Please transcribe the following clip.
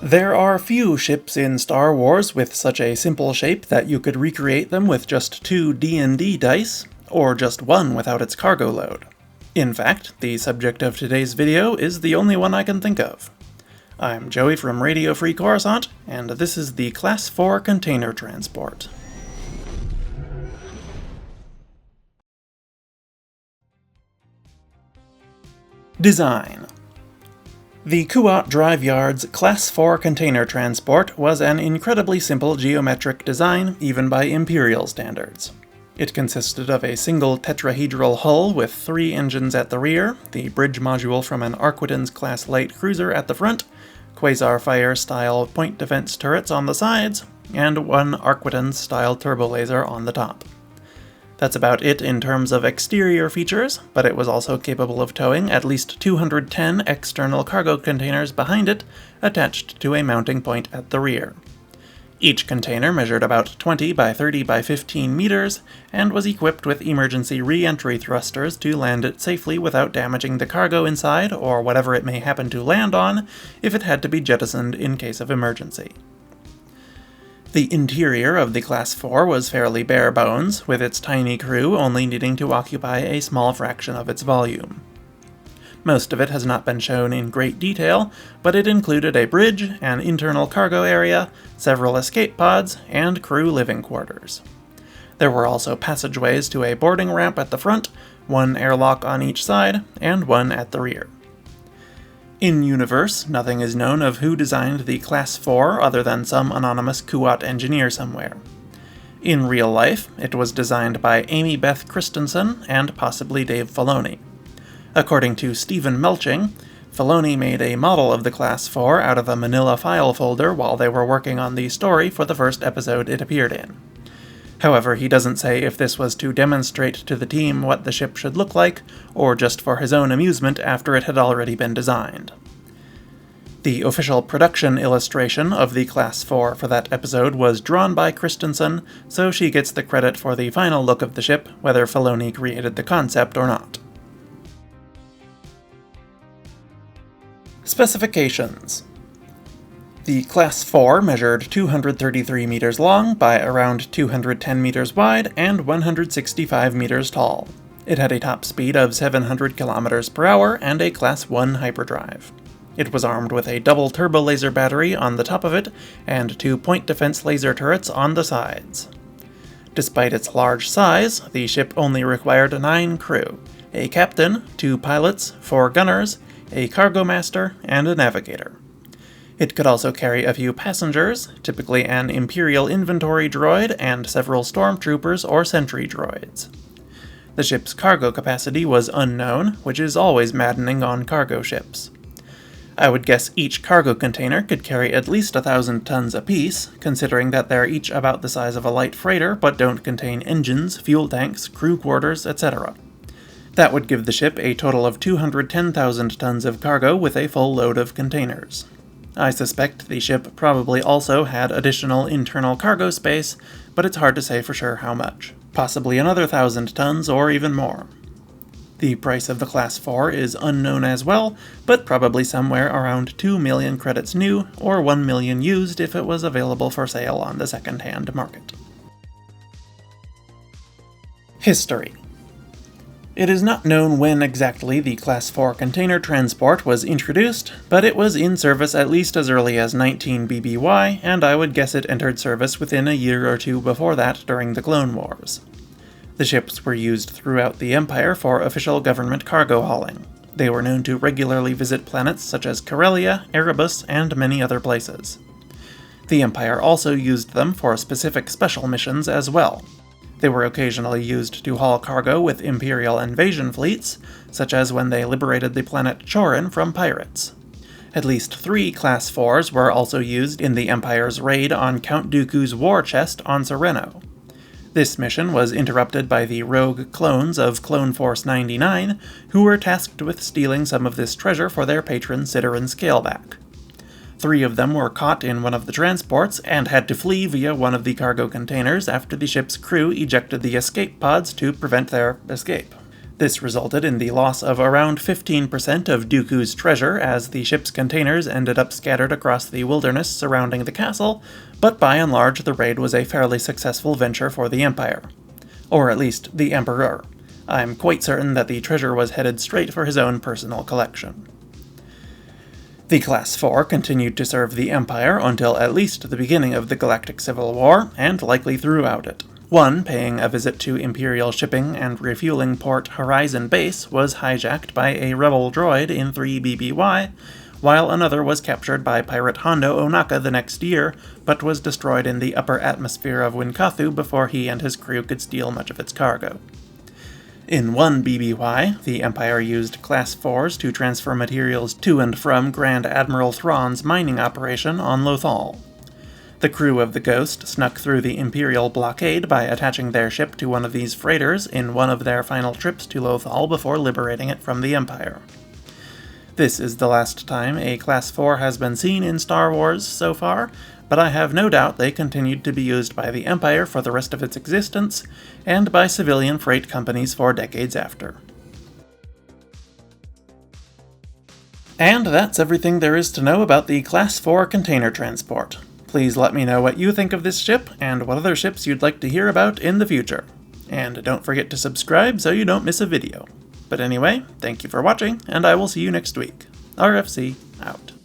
There are few ships in Star Wars with such a simple shape that you could recreate them with just 2 D&D dice, or just one without its cargo load. In fact, the subject of today's video is the only one I can think of. I'm Joey from Radio Free Coruscant, and this is the Class 4 container transport. Design. The Kuat Drive Yard's Class 4 container transport was an incredibly simple geometric design, even by Imperial standards. It consisted of a single tetrahedral hull with 3 engines at the rear, the bridge module from an Arquitens-class light cruiser at the front, Quasar Fire-style point defense turrets on the sides, and 1 Arquitens-style turbolaser on the top. That's about it in terms of exterior features, but it was also capable of towing at least 210 external cargo containers behind it, attached to a mounting point at the rear. Each container measured about 20 by 30 by 15 meters, and was equipped with emergency re-entry thrusters to land it safely without damaging the cargo inside or whatever it may happen to land on if it had to be jettisoned in case of emergency. The interior of the Class 4 was fairly bare bones, with its tiny crew only needing to occupy a small fraction of its volume. Most of it has not been shown in great detail, but it included a bridge, an internal cargo area, several escape pods, and crew living quarters. There were also passageways to a boarding ramp at the front, 1 airlock on each side, and 1 at the rear. In-universe, nothing is known of who designed the Class 4 other than some anonymous Kuat engineer somewhere. In real life, it was designed by Amy Beth Christensen and possibly Dave Filoni. According to Stephen Melching, Filoni made a model of the Class 4 out of a manila file folder while they were working on the story for the first episode it appeared in. However, he doesn't say if this was to demonstrate to the team what the ship should look like, or just for his own amusement after it had already been designed. The official production illustration of the Class 4 for that episode was drawn by Christensen, so she gets the credit for the final look of the ship, whether Filoni created the concept or not. Specifications. The Class 4 measured 233 meters long by around 210 meters wide and 165 meters tall. It had a top speed of 700 kilometers per hour and a Class 1 hyperdrive. It was armed with a double turbolaser battery on the top of it and 2 point defense laser turrets on the sides. Despite its large size, the ship only required 9 crew, a captain, 2 pilots, 4 gunners, a cargo master, and a navigator. It could also carry a few passengers, typically an Imperial inventory droid and several stormtroopers or sentry droids. The ship's cargo capacity was unknown, which is always maddening on cargo ships. I would guess each cargo container could carry at least 1,000 tons apiece, considering that they're each about the size of a light freighter but don't contain engines, fuel tanks, crew quarters, etc. That would give the ship a total of 210,000 tons of cargo with a full load of containers. I suspect the ship probably also had additional internal cargo space, but it's hard to say for sure how much. Possibly another 1,000 tons or even more. The price of the Class 4 is unknown as well, but probably somewhere around 2 million credits new, or 1 million used if it was available for sale on the second-hand market. History. It is not known when exactly the Class 4 container transport was introduced, but it was in service at least as early as 19 BBY, and I would guess it entered service within a year or two before that during the Clone Wars. The ships were used throughout the Empire for official government cargo hauling. They were known to regularly visit planets such as Corellia, Erebus, and many other places. The Empire also used them for specific special missions as well. They were occasionally used to haul cargo with Imperial invasion fleets, such as when they liberated the planet Chorin from pirates. At least 3 Class 4s were also used in the Empire's raid on Count Dooku's war chest on Sereno. This mission was interrupted by the rogue clones of Clone Force 99, who were tasked with stealing some of this treasure for their patron Sidoran Scaleback. 3 of them were caught in one of the transports and had to flee via one of the cargo containers after the ship's crew ejected the escape pods to prevent their escape. This resulted in the loss of around 15% of Dooku's treasure as the ship's containers ended up scattered across the wilderness surrounding the castle, but by and large the raid was a fairly successful venture for the Empire. Or at least, the Emperor. I'm quite certain that the treasure was headed straight for his own personal collection. The Class 4 continued to serve the Empire until at least the beginning of the Galactic Civil War, and likely throughout it. One, paying a visit to Imperial shipping and refueling port Horizon Base, was hijacked by a rebel droid in 3 BBY, while another was captured by pirate Hondo Ohnaka the next year, but was destroyed in the upper atmosphere of Winkathu before he and his crew could steal much of its cargo. In 1 BBY, the Empire used Class 4s to transfer materials to and from Grand Admiral Thrawn's mining operation on Lothal. The crew of the Ghost snuck through the Imperial blockade by attaching their ship to one of these freighters in one of their final trips to Lothal before liberating it from the Empire. This is the last time a Class 4 has been seen in Star Wars so far, but I have no doubt they continued to be used by the Empire for the rest of its existence, and by civilian freight companies for decades after. And that's everything there is to know about the Class 4 container transport. Please let me know what you think of this ship, and what other ships you'd like to hear about in the future. And don't forget to subscribe so you don't miss a video. But anyway, thank you for watching, and I will see you next week. RFC, out.